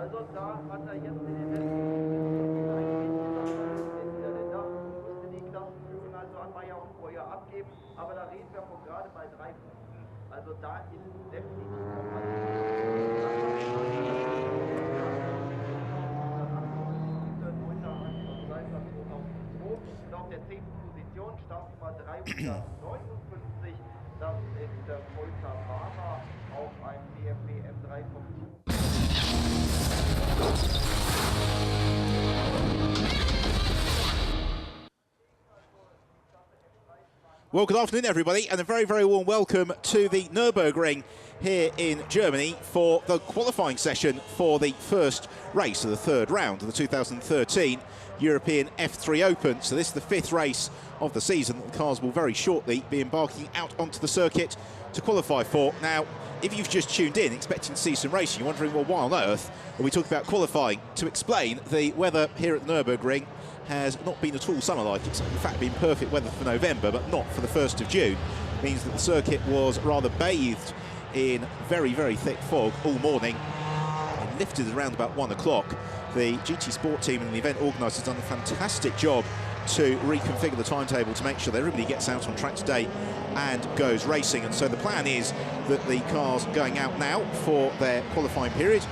Also da hat er jetzt in den letzten musste die Klassenführung also an Meier und Breuer abgeben, aber da reden wir von gerade bei 3 Punkten. Also da ist definitiv noch auf der 10. Position, Startnummer 359, das ist Volker Barmer auf einem BMW M3 vom Team. Well, good afternoon, everybody, and a very, very warm welcome to the Nürburgring here in Germany for the qualifying session for the first race of the third round of the 2013 European F3 Open. So this is the 5th race of the season that the cars will very shortly be embarking out onto the circuit to qualify for. Now, if you've just tuned in expecting to see some racing, you're wondering, well, why on earth are we talking about qualifying? To explain, the weather here at the Nürburgring has not been at all summer-like. It's in fact been perfect weather for November, but not for the 1st of June. It means that the circuit was rather bathed in very, very thick fog all morning. It lifted around about 1 o'clock. The GT Sport team and the event organisers have done a fantastic job to reconfigure the timetable to make sure that everybody gets out on track today and goes racing. And so the plan is that the cars going out now for their qualifying period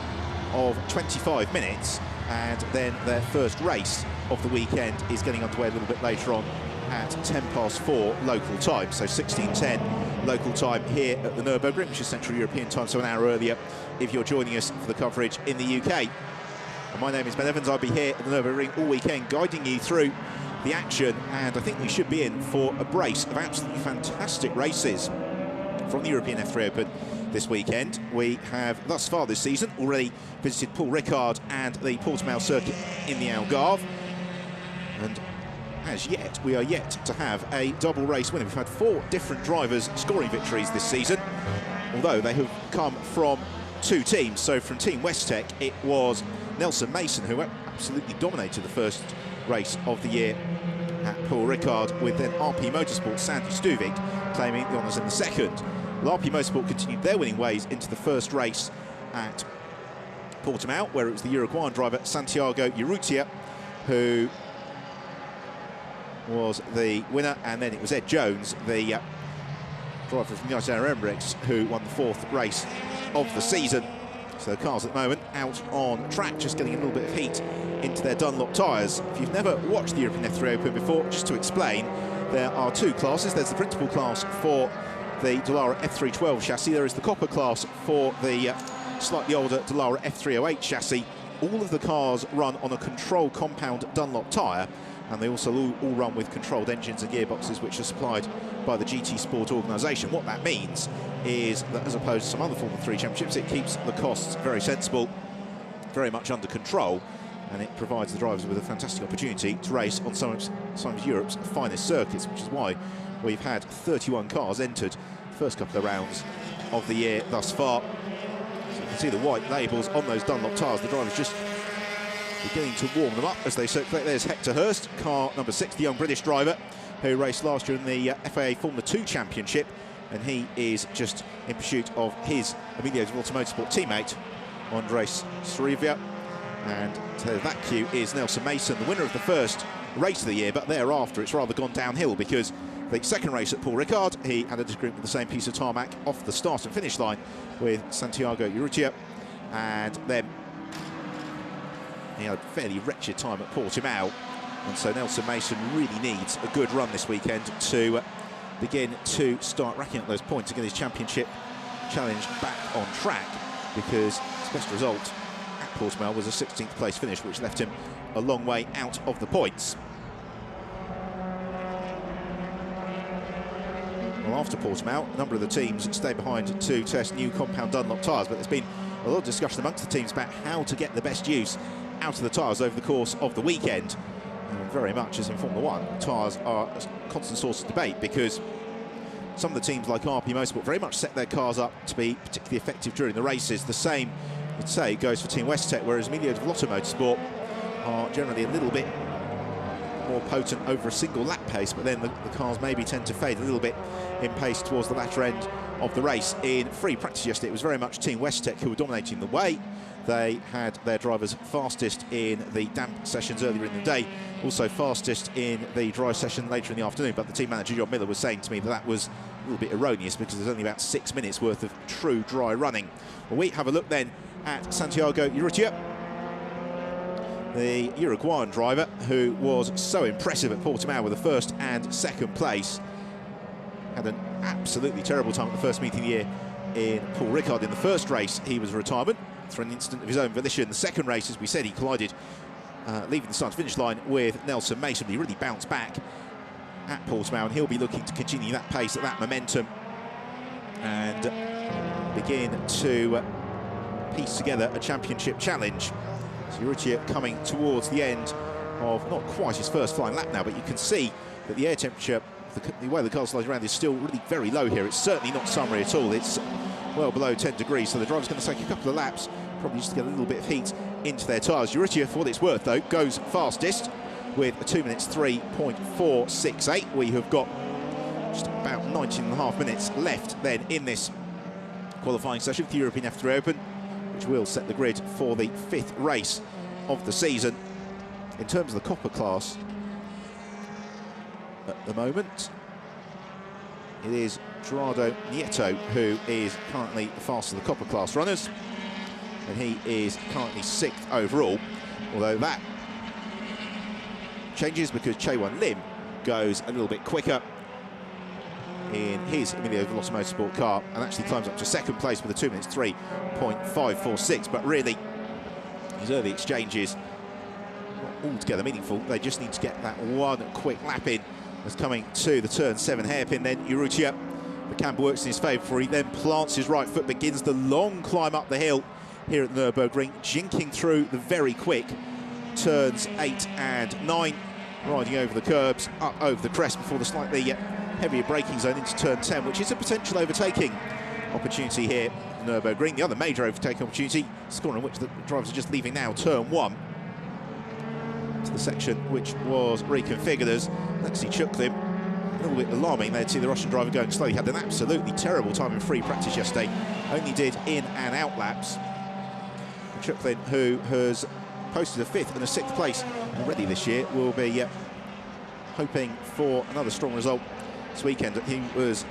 of 25 minutes, and then their first race of the weekend is getting underway a little bit later on at 10:04 local time, so 16:10 local time here at the Nürburgring, which is Central European time, so an hour earlier if you're joining us for the coverage in the UK. And my name is Ben Evans. I'll be here at the Nürburgring all weekend guiding you through the action, and I think we should be in for a brace of absolutely fantastic races from the European F3 Open this weekend. We have thus far this season already visited Paul Ricard and the Portimao circuit in the Algarve, and as yet we are yet to have a double race winner. We've had 4 different drivers scoring victories this season, although they have come from 2 teams. So from Team Westtech it was Nelson Mason who absolutely dominated the first race of the year at Paul Ricard, with then RP Motorsport Sandy Stuvik claiming the honours in the second. Well, RP Motorsport continued their winning ways into the first race at Portimao, where it was the Uruguayan driver Santiago Urrutia who was the winner, and then it was Ed Jones, the driver from United Arab Emirates, who won the 4th race of the season. So the cars at the moment out on track, just getting a little bit of heat into their Dunlop tyres. If you've never watched the European F3 Open before, just to explain, there are 2 classes. There's the principal class for the Dallara F312 chassis. There is the copper class for the slightly older Dallara F308 chassis. All of the cars run on a controlled compound Dunlop tyre, and they also all run with controlled engines and gearboxes which are supplied by the GT Sport organisation. What that means is that, as opposed to some other Formula 3 championships, it keeps the costs very sensible, very much under control, and it provides the drivers with a fantastic opportunity to race on some of Europe's finest circuits, which is why we've had 31 cars entered the first couple of rounds of the year thus far. So you can see the white labels on those Dunlop tyres. The drivers just beginning to warm them up as they circulate. There's Hector Hurst, car number 6, the young British driver who raced last year in the FIA Formula 2 Championship, and he is just in pursuit of his Emilio Volta Motorsport teammate Andres Sarivia. And to that queue is Nelson Mason, the winner of the first race of the year, but thereafter it's rather gone downhill, because the second race at Paul Ricard, he had a disagreement with the same piece of tarmac off the start and finish line with Santiago Urrutia, and then he had a fairly wretched time at Portimao, and so Nelson Mason really needs a good run this weekend to begin to start racking up those points to get his championship challenge back on track, because his best result at Portimao was a 16th place finish, which left him a long way out of the points. Well, after Portimao, a number of the teams stayed behind to test new compound Dunlop tyres, but there's been a lot of discussion amongst the teams about how to get the best use out of the tyres over the course of the weekend. And very much as in Formula 1, tyres are a constant source of debate, because some of the teams like RP Motorsport very much set their cars up to be particularly effective during the races. The same, I'd say, goes for Team Westtech, whereas Emilio Volta Motorsport are generally a little bit more potent over a single lap pace, but then the cars maybe tend to fade a little bit in pace towards the latter end of the race. In free practice yesterday, it was very much Team Westtech who were dominating the way. They had their drivers fastest in the damp sessions earlier in the day, also fastest in the dry session later in the afternoon. But the team manager, John Miller, was saying to me that that was a little bit erroneous because there's only about 6 minutes worth of true dry running. Well, we have a look then at Santiago Urrutia, the Uruguayan driver who was so impressive at Portimao with the first and second place. Had an absolutely terrible time at the first meeting of the year in Paul Ricard. In the first race, he was retirement for an incident of his own volition. The second race, as we said, he collided, leaving the start-to-finish line with Nelson Mason. He really bounced back at Portimao, and he'll be looking to continue that pace, that momentum, and begin to piece together a championship challenge. So Urrutia coming towards the end of not quite his first flying lap now, but you can see that the air temperature, the way the car slides around, is still really very low here. It's certainly not summery at all. It's well below 10 degrees, so the driver's going to take a couple of laps, probably just to get a little bit of heat into their tyres. Urrutia, for what it's worth, though, goes fastest with a 2 minutes 3.468. We have got just about 19.5 minutes left then in this qualifying session for the European F3 Open, which will set the grid for the 5th race of the season. In terms of the Copper class, at the moment, it is Gerardo Nieto who is currently the fastest of the Copper class runners, and he is currently 6th overall, although that changes because Chaewon Lim goes a little bit quicker in his Emilio Veloso Motorsport car and actually climbs up to 2nd place with a 2 minutes 3.546. But really, his early exchanges not altogether meaningful. They just need to get that one quick lap in as coming to the turn 7 hairpin. Then Urrutia, the camber works in his favour before he then plants his right foot, begins the long climb up the hill here at the Nürburgring, jinking through the very quick turns 8 and 9, riding over the curbs, up over the crest before the slightly heavier braking zone into turn 10, which is a potential overtaking opportunity here at Nürburgring. The other major overtaking opportunity, scoring in which the drivers are just leaving now, turn 1, to the section which was reconfigured as Alexei Chuklin. A little bit alarming there to see the Russian driver going slowly. Had an absolutely terrible time in free practice yesterday, only did in and out laps. Chuklin, who has posted a 5th and a 6th place already this year, will be hoping for another strong result this weekend. He was,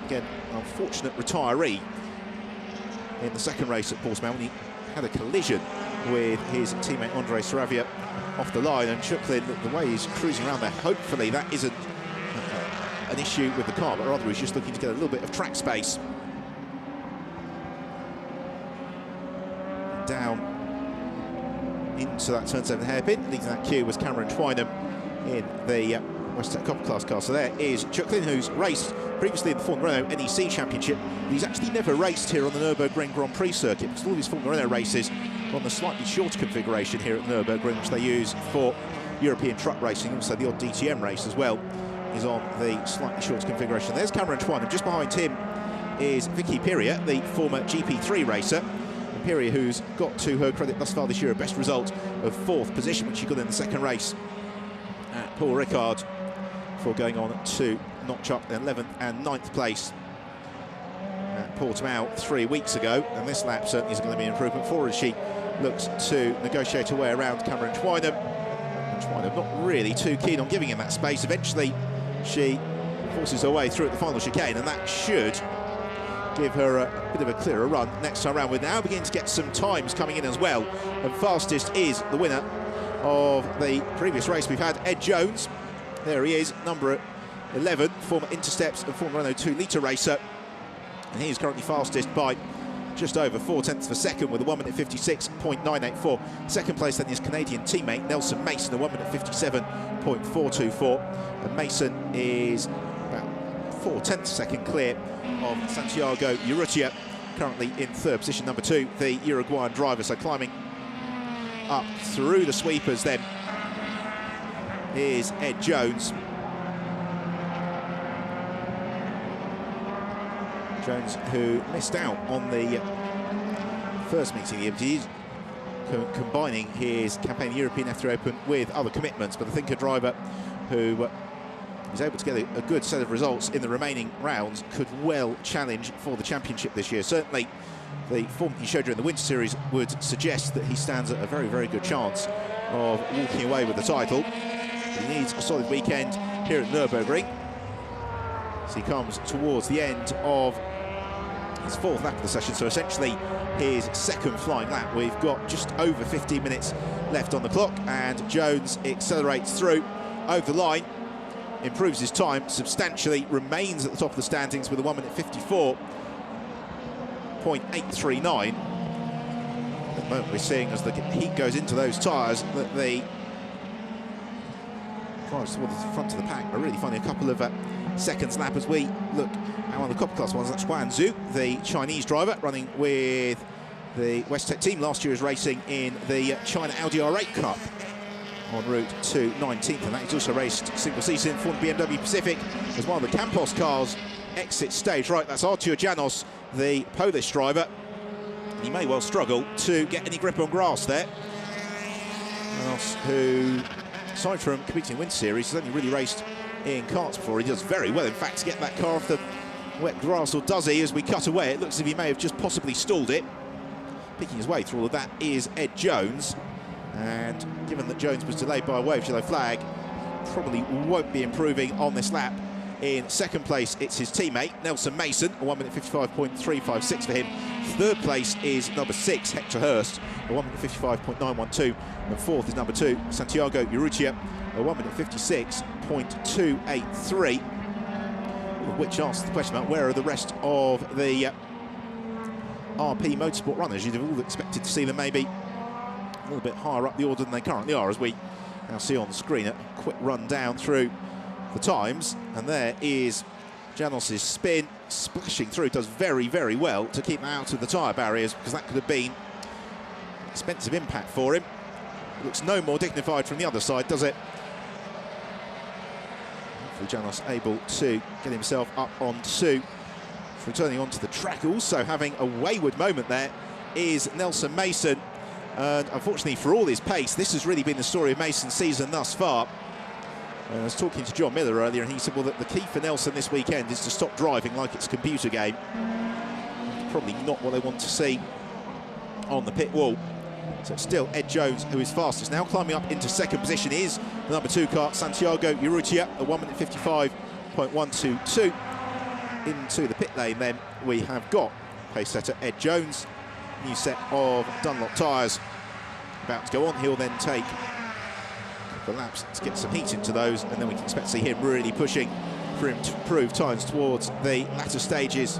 again, an unfortunate retiree in the second race at Portimao when he had a collision with his teammate Andre Saravia off the line, and Chuklin, the way he's cruising around there, hopefully that isn't an issue with the car, but rather he's just looking to get a little bit of track space. Down into that turn 7 hairpin, leading that queue was Cameron Twynham in the Westech Copper class car. So there is Chuklin, who's raced previously in the Formula Renault NEC Championship. He's actually never raced here on the Nürburgring Grand Prix circuit because all of his Formula Renault races are on the slightly shorter configuration here at the Nürburgring, which they use for European truck racing. Also the odd DTM race as well is on the slightly shorter configuration. There's Cameron Twynham. Just behind him is Vicky Piria, the former GP3 racer. Piria, who's got, to her credit thus far this year, a best result of 4th position, which she got in the second race at Paul Ricard, before going on to notch up the 11th and 9th place at Portimao 3 weeks ago. And this lap certainly is going to be an improvement for her as she looks to negotiate her way around Cameron Twynham. And Twynham not really too keen on giving him that space. Eventually she forces her way through at the final chicane, and that should give her a bit of a clearer run next time around. We're now beginning to get some times coming in as well, and fastest is the winner of the previous race we've had, Ed Jones. There he is, number 11, former Intersteps and former Renault 2-litre racer, and he is currently fastest by just over 4/10 of a second with a 1 minute 56.984. Second place then his Canadian teammate Nelson Mason, a 1 minute 57.424, and Mason is about 4/10 second clear of Santiago Urrutia, currently in 3rd position, number 2, the Uruguayan driver. So climbing up through the sweepers then is Ed Jones. Jones, who missed out on the first meeting of the MTs, combining his campaign European F3 Open with other commitments, but I think a driver who is able to get a good set of results in the remaining rounds could well challenge for the championship this year. Certainly the form he showed during the Winter Series would suggest that he stands at a very, very good chance of walking away with the title. He needs a solid weekend here at Nürburgring as he comes towards the end of his fourth lap of the session, so essentially his second flying lap. We've got just over 15 minutes left on the clock, and Jones accelerates through over the line, improves his time substantially, remains at the top of the standings with a 1 minute 54.839. At the moment we're seeing, as the heat goes into those tyres, that the drivers towards the front of the pack are really finding a couple of seconds lap as we look at one of the Copper Class ones. That's Huan Zhu, the Chinese driver, running with the Westech team. Last year is racing in the China Audi R8 Cup en route to 19th, and that he's also raced single season for the BMW Pacific as one of the Campos cars exit stage. Right, that's Artur Janos, the Polish driver. He may well struggle to get any grip on grass there. Janos, who, aside from competing in Winter Series, has only really raced in karts before. He does very well, in fact, to get that car off the wet grass, or does he? As we cut away, it looks as if he may have just possibly stalled it. Picking his way through all of that is Ed Jones, and given that Jones was delayed by a wave yellow flag, probably won't be improving on this lap. In second place, it's his teammate Nelson Mason, a 1 minute 55.356 for him. Third place is number 6, Hector Hurst, a 1 minute 55.912, and fourth is number 2, Santiago Urrutia, a 1 minute 56.283. Which asks the question about where are the rest of the RP Motorsport runners. You'd have all expected to see them maybe a little bit higher up the order than they currently are, as we now see on the screen a quick run down through the times. And there is Janos's spin, splashing through, does very, very well to keep out of the tyre barriers, because that could have been an expensive impact for him. It looks no more dignified from the other side, does it? Janos able to get himself up onto, returning onto the track. Also having a wayward moment there is Nelson Mason, and unfortunately for all his pace, this has really been the story of Mason's season thus far. I was talking to John Miller earlier, and he said, well, that the key for Nelson this weekend is to stop driving like it's a computer game. Probably not what they want to see on the pit wall. So it's still Ed Jones who is fastest. Now climbing up into second position is the number 2 car, Santiago Urrutia, a 1 minute 55.122. Into the pit lane then we have got pace setter Ed Jones. New set of Dunlop tyres about to go on. He'll then take a couple of laps to get some heat into those, and then we can expect to see him really pushing for him to improve times towards the latter stages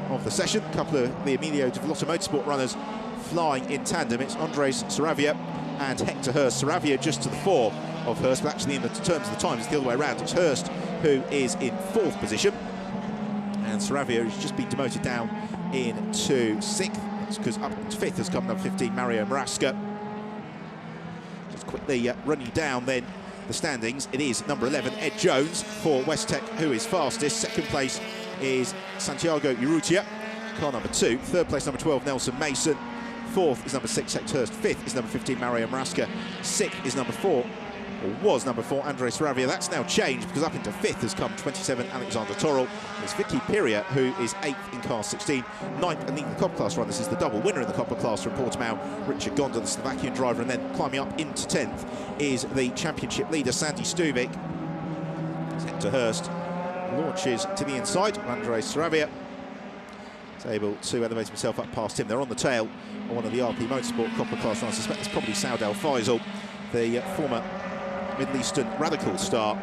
of the session. A couple of the Emilio de Villotto Motorsport runners flying in tandem. It's Andres Saravia and Hector Hurst. Saravia just to the fore of Hurst, but actually in the terms of the times it's the other way around. It's Hurst who is in 4th position, and Saravia has just been demoted down into 6th. That's because up into 5th has come number 15, Mario Marasca. Just quickly running down then the standings, it is number 11, Ed Jones for Westech, who is fastest. Second place is Santiago Urrutia, car number 2. Third place, number 12, Nelson Mason. 4th is number 6, Hector Hurst. 5th is number 15, Mario Marasca. 6th is number 4, or was number 4, Andres Saravia. That's now changed, because up into 5th has come 27, Alexander Torrell. It's Vicky Piria, who is 8th in car 16. 9th, and leading the Copper Class run. This is the double winner in the Copper Class from Portimao, Richard Gonda, the Slovakian driver. And then climbing up into 10th is the championship leader, Sandy Stuvik. Hector Hurst launches to the inside. Andres Saravia is able to elevate himself up past him. They're on the tail on one of the RP Motorsport Copper Class runs. I suspect it's probably Saud Al Faisal, the former Middle Eastern radical star,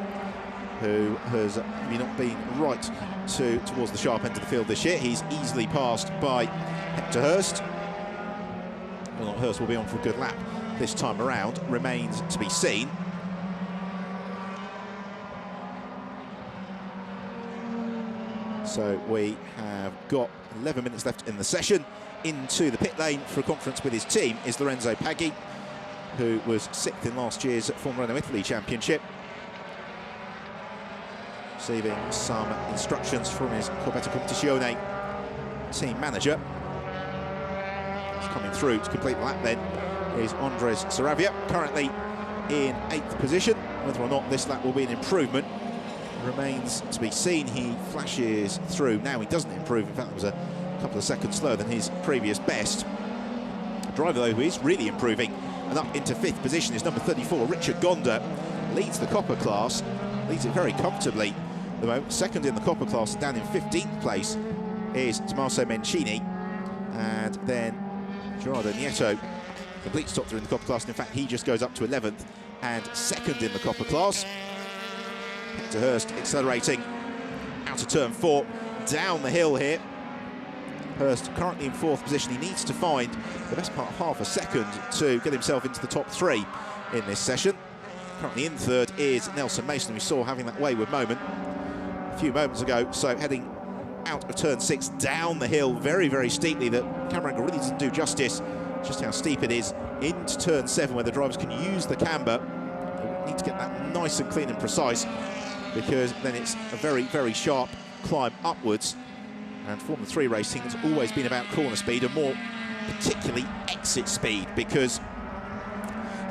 who has maybe not been right towards the sharp end of the field this year. He's easily passed by Hector Hurst. Whether or not Hurst will be on for a good lap this time around remains to be seen. So we have got 11 minutes left in the session. Into the pit lane for a conference with his team is Lorenzo Paggi, who was 6th in last year's Formula Renault Italy Championship. Receiving some instructions from his Corbetta Competizione team manager. He's coming through to complete the lap then is Andres Saravia, currently in 8th position. Whether or not this lap will be an improvement remains to be seen. He flashes through. Now he doesn't improve. In fact, there was a couple of seconds slower than his previous best. A driver, though, who is really improving and up into 5th position is number 34, Richard Gonda. Leads the Copper class, leads it very comfortably at the moment. Second in the Copper class, down in 15th place, is Tommaso Mencini. And then Gerardo Nieto completes top 3 in the Copper class. And in fact, he just goes up to 11th and second in the Copper class. Hector Hurst accelerating out of turn 4, down the hill here. Hurst currently in 4th position. He needs to find the best part of half a second to get himself into the top 3 in this session. Currently in 3rd is Nelson Mason, we saw having that wayward moment a few moments ago. So heading out of turn 6, down the hill very, very steeply. The camera angle really doesn't do justice just how steep it is. Into turn 7, where the drivers can use the camber. They need to get that nice and clean and precise, because then it's a very, very sharp climb upwards. And Formula 3 racing has always been about corner speed, and more particularly exit speed, because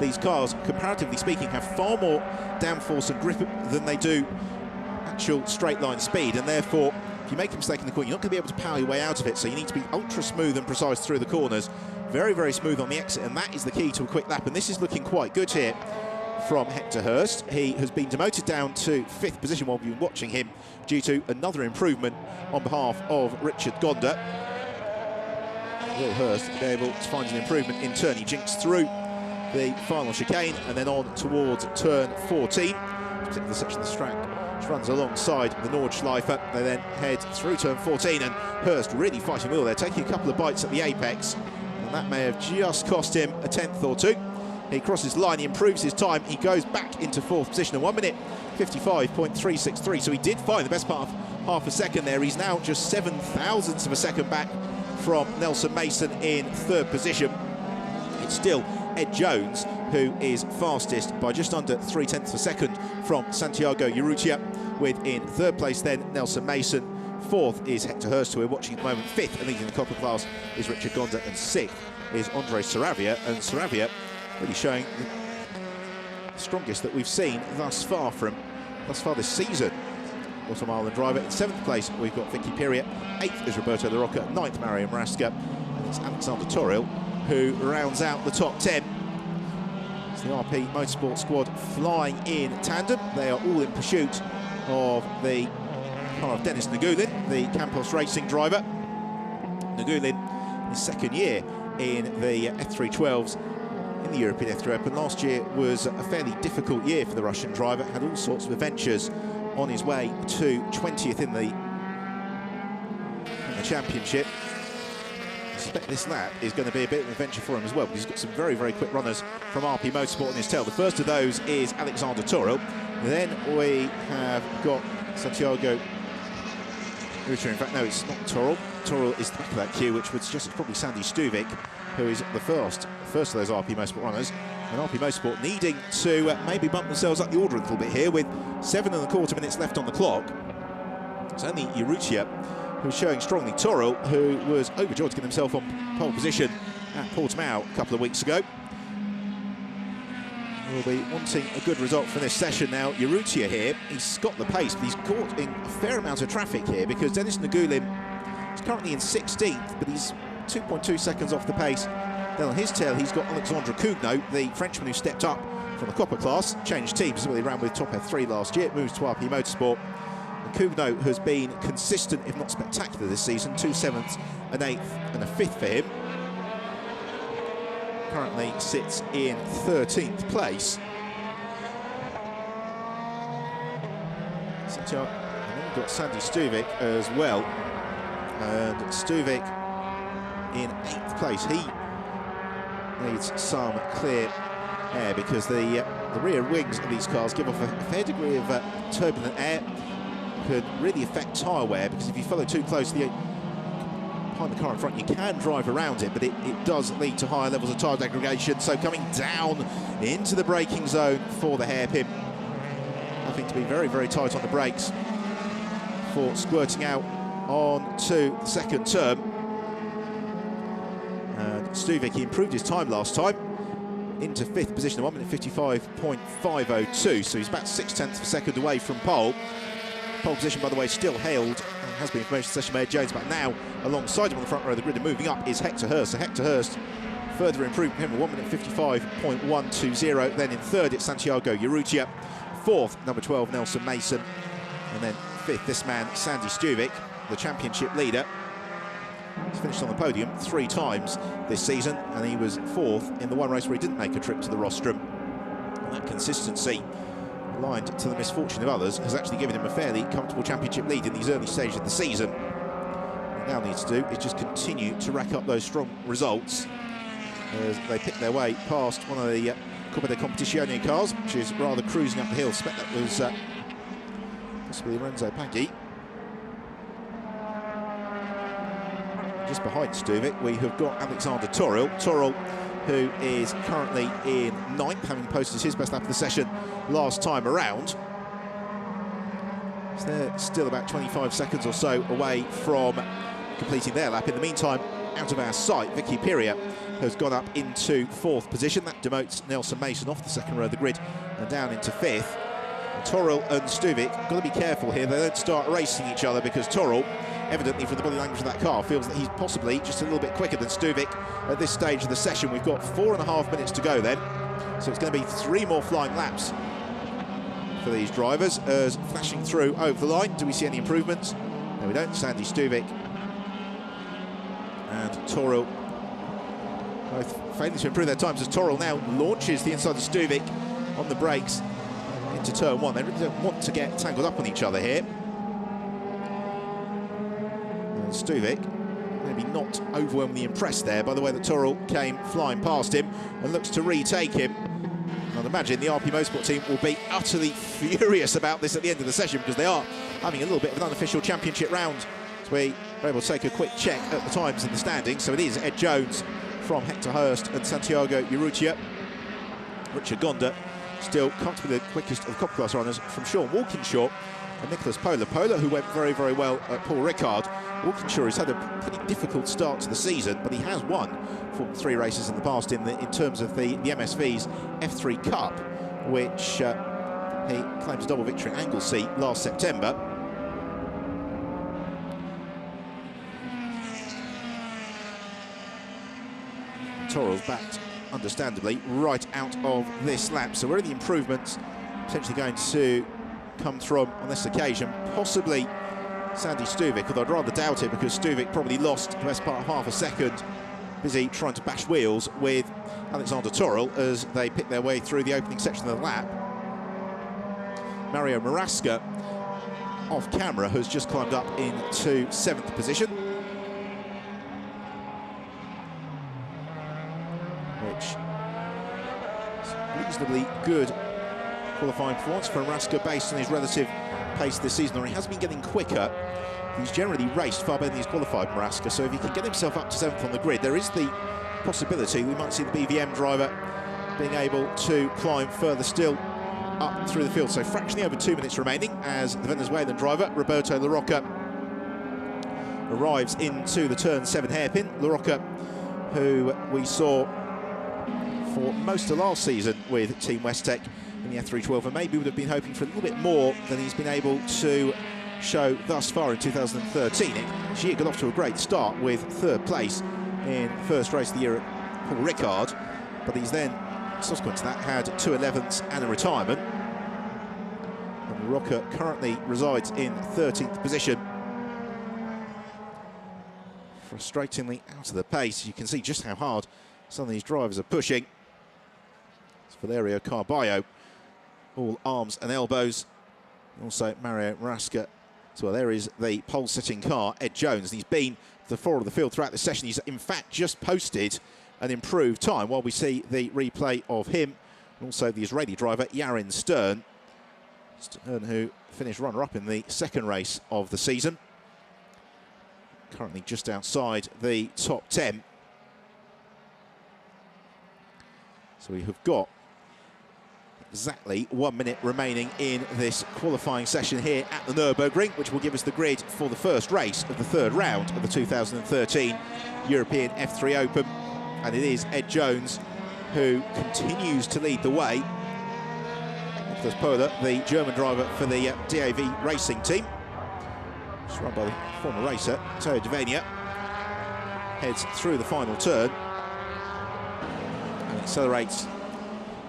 these cars, comparatively speaking, have far more downforce and grip than they do actual straight line speed, and therefore if you make a mistake in the corner, you're not going to be able to power your way out of it. So you need to be ultra smooth and precise through the corners, very, very smooth on the exit, and that is the key to a quick lap. And this is looking quite good here from Hector Hurst. He has been demoted down to 5th position while we've been watching him, due to another improvement on behalf of Richard Gonda. Will Hurst be able to find an improvement in turn? He jinks through the final chicane and then on towards turn 14, particularly the section of the track which runs alongside the Nordschleife. They then head through turn 14, and Hurst really fighting Will. They're taking a couple of bites at the apex, and that may have just cost him a 10th or 2. He crosses the line, he improves his time, he goes back into 4th position at 1 minute 55.363. So he did find the best part of half a second there. He's now just 7 thousandths of a second back from Nelson Mason in 3rd position. It's still Ed Jones who is fastest by just under 0.3 of a second from Santiago Urrutia, with in 3rd place then Nelson Mason. 4th is Hector Hurst, who we're watching at the moment. 5th and leading the Copper class is Richard Gonda, and 6th is Andre Saravia. And Saravia really showing the strongest that we've seen thus far this season. Bottom Island driver. In 7th place we've got Vicky Piria. 8th is Roberto La Rocca. 9th Mario Marasca, and it's Alexander Toril who rounds out the top 10. It's the RP Motorsport squad flying in tandem. They are all in pursuit of the car of Dennis Nagulin, the Campos Racing driver. Nagulin, his 2nd year in the F312s in the European F3 Open. Last year was a fairly difficult year for the Russian driver, had all sorts of adventures on his way to 20th in the championship. I suspect this lap is going to be a bit of an adventure for him as well, because he's got some very, very quick runners from RP Motorsport in his tail. The first of those is Alexander Toril. Then we have got Santiago Urrutia. In fact, no, it's not Toril. Toril is the back of that queue, which would suggest it's probably Sandy Stuvik, who is the first of those RP Motorsport runners. And RP Motorsport needing to maybe bump themselves up the order a little bit here, with 7¼ minutes left on the clock. It's only Urrutia who's showing strongly. Toril, who was overjoyed to get himself on pole position at Portimao a couple of weeks ago, will be wanting a good result from this session. Now, Urrutia here, he's got the pace, but he's caught in a fair amount of traffic here, because Dennis Nagulin is currently in 16th, but he's 2.2 seconds off the pace. Then on his tail, he's got Alexandre Cougnaud, the Frenchman who stepped up from the Copper class, changed teams, well, he ran with Top F3 last year, moves to RP Motorsport. And Cougnaud has been consistent, if not spectacular, this season. 2 7ths, an 8th and a 5th for him. Currently sits in 13th place. And then we've got Sandy Stuvik as well. And Stuvik in 8th place. He needs some clear air, because the rear wings of these cars give off a fair degree of turbulent air. Could really affect tyre wear, because if you follow too close behind the car in front, you can drive around it, but it does lead to higher levels of tyre degradation. So coming down into the braking zone for the hairpin, having to be very, very tight on the brakes for squirting out on to the 2nd turn. And Stuvik, he improved his time last time into 5th position at 1 minute 55.502, so he's about 0.6 of a second away from pole. Pole position, by the way, still held, has been for most of the session by Ed Jones, but now alongside him on the front row of the grid and moving up is Hector Hurst. So Hector Hurst further improved him, 1 minute 55.120. Then in third, it's Santiago Urrutia. Fourth, number 12, Nelson Mason. And then fifth, this man, Sandy Stuvik, the championship leader. He's finished on the podium 3 times this season, and he was fourth in the one race where he didn't make a trip to the rostrum. And that consistency, aligned to the misfortune of others, has actually given him a fairly comfortable championship lead in these early stages of the season. What he now needs to do is just continue to rack up those strong results as they pick their way past one of the Copa de Competizione cars, which is rather cruising up the hill. Spec that was possibly Renzo Paggi. Just behind Stuvik, we have got Alexander Toril. Toril, who is currently in 9th, having posted his best lap of the session last time around. So they're still about 25 seconds or so away from completing their lap. In the meantime, out of our sight, Vicky Piria has gone up into 4th position. That demotes Nelson Mason off the second row of the grid and down into 5th. And Toril and Stuvik, got to be careful here. They don't start racing each other, because Toril, evidently from the body language of that car, feels that he's possibly just a little bit quicker than Stuvik at this stage of the session. We've got 4.5 minutes to go then, so it's going to be 3 more flying laps for these drivers as flashing through over the line. Do we see any improvements? No, we don't. Sandy Stuvik and Toril both failing to improve their times as Toril now launches the inside of Stuvik on the brakes into turn 1. They really don't want to get tangled up on each other here. Stuvik maybe not overwhelmingly impressed there by the way that Toril came flying past him and looks to retake him. I'd imagine the RP Motorsport team will be utterly furious about this at the end of the session, because they are having a little bit of an unofficial championship round. So we are able to take a quick check at the times in the standings. So it is Ed Jones from Hector Hurst and Santiago Urrutia. Richard Gonda still comfortably the quickest of the Copper Class runners from Sean Walkinshaw and Nicholas Pola. Pola, who went very, very well at Paul Ricard. Walkinshaw has had a pretty difficult start to the season, but he has won 3 races in the past in terms of the MSV's F3 Cup, which he claimed a double victory at Anglesey last September. Toril's backed, understandably, right out of this lap. So where are the improvements potentially going to come from on this occasion? Possibly Sandy Stuvik, although I'd rather doubt it, because Stuvik probably lost the best part of half a second busy trying to bash wheels with Alexander Toril as they pick their way through the opening section of the lap. Mario Marasca, off camera, has just climbed up into 7th position, which is reasonably good qualifying performance for Marasca based on his relative pace this season. Or he has been getting quicker. He's generally raced far better than he's qualified, Marasca, so if he can get himself up to 7th on the grid, there is the possibility we might see the BVM driver being able to climb further still up through the field. So fractionally over 2 minutes remaining as the Venezuelan driver, Roberto LaRocca, arrives into the turn 7 hairpin. LaRocca, who we saw for most of last season with Team Westec in the F312, and maybe would have been hoping for a little bit more than he's been able to show thus far in 2013. She got off to a great start with 3rd place in the first race of the year at Paul Ricard, but he's then, subsequent to that, had 2 11ths and a retirement. And Rocker currently resides in 13th position. Frustratingly out of the pace. You can see just how hard some of these drivers are pushing. It's Valerio Carballo, all arms and elbows. Also Mario Marasca. So there is the pole-sitting car, Ed Jones, and he's been the 4 of the field throughout the session. He's in fact just posted an improved time while we see the replay of him, and also the Israeli driver Yarin Stern, who finished runner-up in the 2nd race of the season. Currently just outside the top 10. So we have got exactly 1 minute remaining in this qualifying session here at the Nürburgring, which will give us the grid for the first race of the 3rd round of the 2013 European F3 Open. And it is Ed Jones who continues to lead the way. Niklas Poehler, the German driver for the DAV racing team. It's run by the former racer, Teo Devenia. Heads through the final turn and accelerates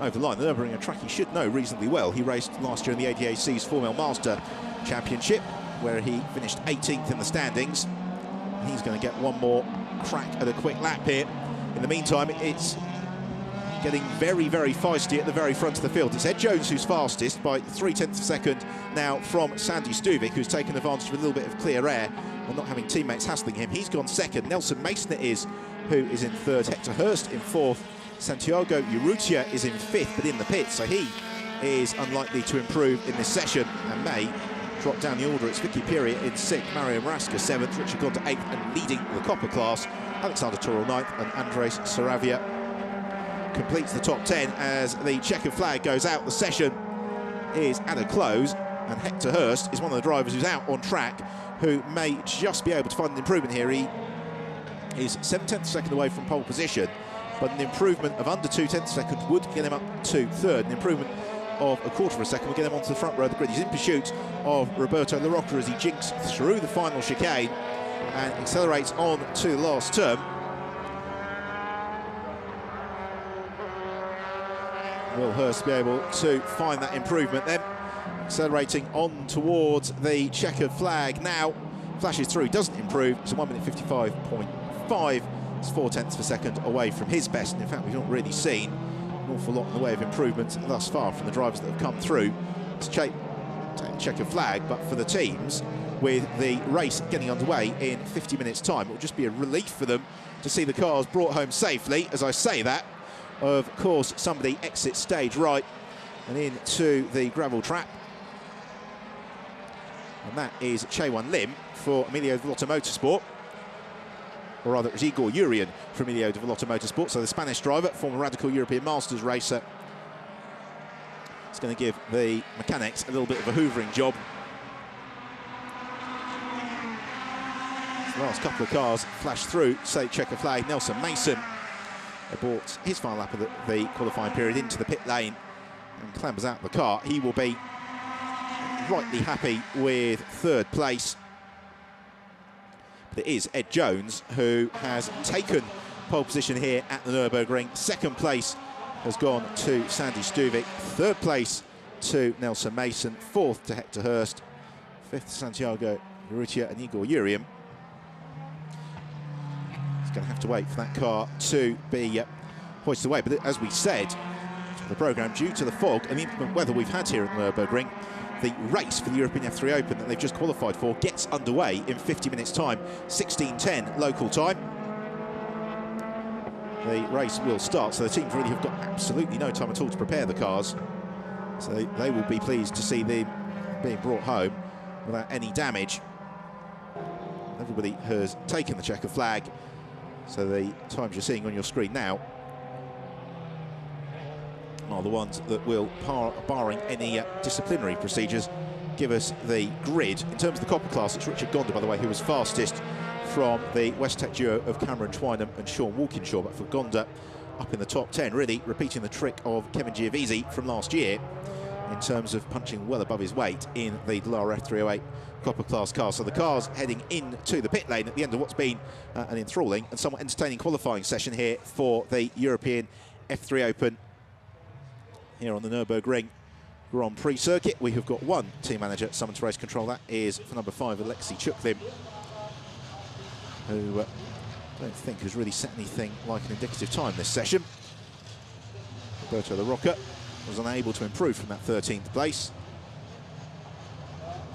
over the line. The Nürburgring, a track he should know reasonably well. He raced last year in the ADAC's Formel Master Championship, where he finished 18th in the standings. He's going to get one more crack at a quick lap here. In the meantime, it's getting very, very feisty at the very front of the field. It's Ed Jones who's fastest by 0.3 of a second now from Sandy Stuvik, who's taken advantage of a little bit of clear air and not having teammates hassling him. He's gone second. Nelson Mason it is who is in third. Hector Hurst in fourth. Santiago Urrutia is in fifth, but in the pits, so he is unlikely to improve in this session and may drop down the order. It's Vicky Piria in sixth, Mario Maraska seventh, Richard Gonda eighth, and leading the copper class, Alexander Toro ninth, and Andres Saravia completes the top 10 as the checkered flag goes out. The session is at a close, and Hector Hurst is one of the drivers who's out on track, who may just be able to find an improvement here. He is 0.7 of a second away from pole position, but an improvement of under 0.2 of a second would get him up to third. An improvement of 1/4 of a second will get him onto the front row of the grid. He's in pursuit of Roberto LaRocca as he jinks through the final chicane and accelerates on to the last turn. Will Hurst be able to find that improvement then? Accelerating on towards the checkered flag now. Flashes through, doesn't improve. It's a 1 minute 55.5. It's 0.4 of a second away from his best. And in fact, we've not really seen an awful lot in the way of improvement thus far from the drivers that have come through to checkered flag. But for the teams, with the race getting underway in 50 minutes' time, it will just be a relief for them to see the cars brought home safely. As I say that, of course, somebody exits stage right and into the gravel trap. And that is Chaewon Lim for Emilio Villotto Motorsport. Or rather, it's Igor Urian for Emilio Villotto Motorsport. So the Spanish driver, former Radical European Masters racer, is going to give the mechanics a little bit of a hoovering job. The last couple of cars flashed through, say checker flag. Nelson Mason brought his final lap of the qualifying period into the pit lane and clambers out of the car. He will be rightly happy with third place. But it is Ed Jones who has taken pole position here at the Nürburgring. Second place has gone to Sandy Stuvik. Third place to Nelson Mason. Fourth to Hector Hurst. Fifth to Santiago Urrutia and Igor Urian. Going to have to wait for that car to be hoisted away. But as we said, the programme, due to the fog and the inclement weather we've had here at Nürburgring, the race for the European F3 Open that they've just qualified for gets underway in 50 minutes' time, 16:10 local time. The race will start, so the teams really have got absolutely no time at all to prepare the cars. So they will be pleased to see them being brought home without any damage. Everybody has taken the checkered flag. So the times you're seeing on your screen now are the ones that will, barring any disciplinary procedures, give us the grid. In terms of the copper class, it's Richard Gonda, by the way, who was fastest from the Westech duo of Cameron Twynham and Sean Walkinshaw. But for Gonda, up in the top 10, really repeating the trick of Kevin Giovese from last year in terms of punching well above his weight in the Dallara F308 copper class car. So the cars heading into the pit lane at the end of what's been an enthralling and somewhat entertaining qualifying session here for the European F3 Open here on the Nürburgring Grand Prix circuit. We have got one team manager summoned to race control. That is for number 5, Alexei Chuklim, who I don't think has really set anything like an indicative time this session. Roberto LaRocca was unable to improve from that 13th place.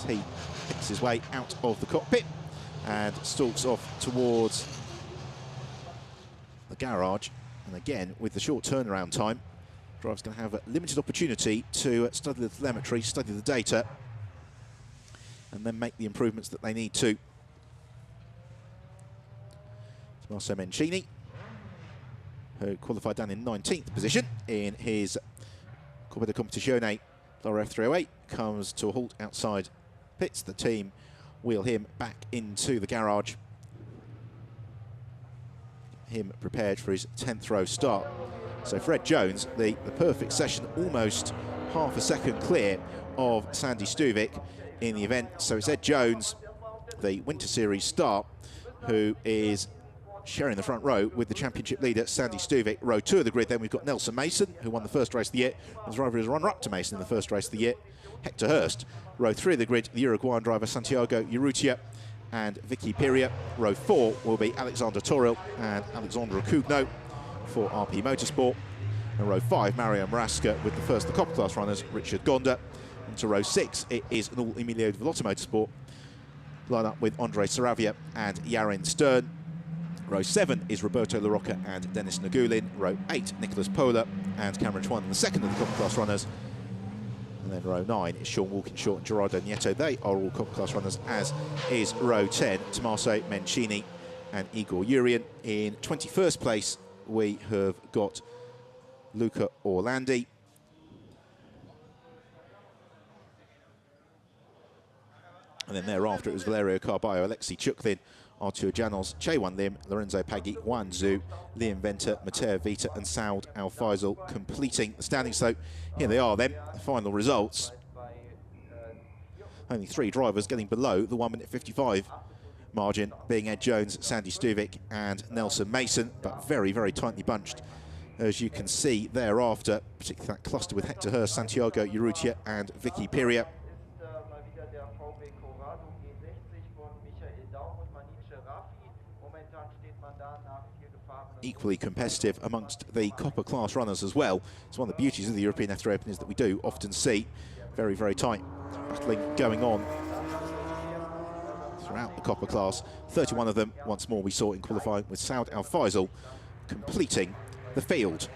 He picks his way out of the cockpit and stalks off towards the garage. And again, with the short turnaround time, the driver's going to have a limited opportunity to study the telemetry, study the data, and then make the improvements that they need to. It's Marco Mencini, who qualified down in 19th position in his Coppa di Competizione Dallara F308, comes to a halt outside pits. The team wheel him back into the garage. Him prepared for his 10th row start. So Fred Jones, the perfect session almost half a second clear of Sandy Stuvik in the event. So it's Ed Jones, the Winter Series start, who is sharing the front row with the championship leader, Sandy Stuvik. Row 2 of the grid, then we've got Nelson Mason, who won the first race of the year. Was rather as a runner-up to Mason in the first race of the year. Hector Hurst. Row 3 of the grid, the Uruguayan driver Santiago Urrutia and Vicky Piria. Row 4 will be Alexander Toril and Alexandra Cugno for RP Motorsport. And row 5, Mario Maraska with the first of the Copper Class runners, Richard Gonda. And to row 6, it is an all Emilio Villotto Motorsport line up with Andre Saravia and Yarin Stern. Row 7 is Roberto LaRocca and Dennis Nagulin. Row 8, Nicholas Pola and Cameron Chwan, the second of the Copper Class runners. And then row 9 is Sean Walkinshaw and Gerardo Nieto. They are all Copper Class runners, as is row 10, Tommaso Mencini and Igor Urian. In 21st place, we have got Luca Orlandi. And then thereafter, it was Valerio Carballo, Alexei Chuklin, Artur Janos, Chaewon Lim, Lorenzo Paggi, Juan Zhu, Liam Venter, Matteo Vita and Saud Al Faisal completing the standing. So here they are then, the final results. Only 3 drivers getting below the 1 minute 55 margin, being Ed Jones, Sandy Stuvik and Nelson Mason, but very, very tightly bunched, as you can see thereafter, particularly that cluster with Hector Hurst, Santiago Urrutia and Vicky Piria. Equally competitive amongst the Copper Class runners as well. It's one of the beauties of the European F3 Open is that we do often see very, very tight battling going on throughout the Copper Class. 31 of them, once more we saw in qualifying, with Saud Al Faisal completing the field.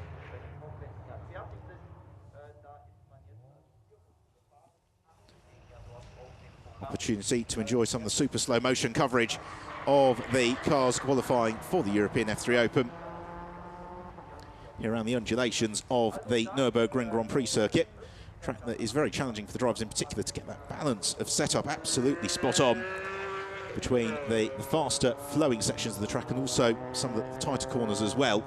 Opportunity to enjoy some of the super slow motion coverage of the cars qualifying for the European F3 Open here around the undulations of the Nürburgring Grand Prix circuit. Track that is very challenging for the drivers in particular to get that balance of setup absolutely spot on between the faster flowing sections of the track and also some of the tighter corners as well.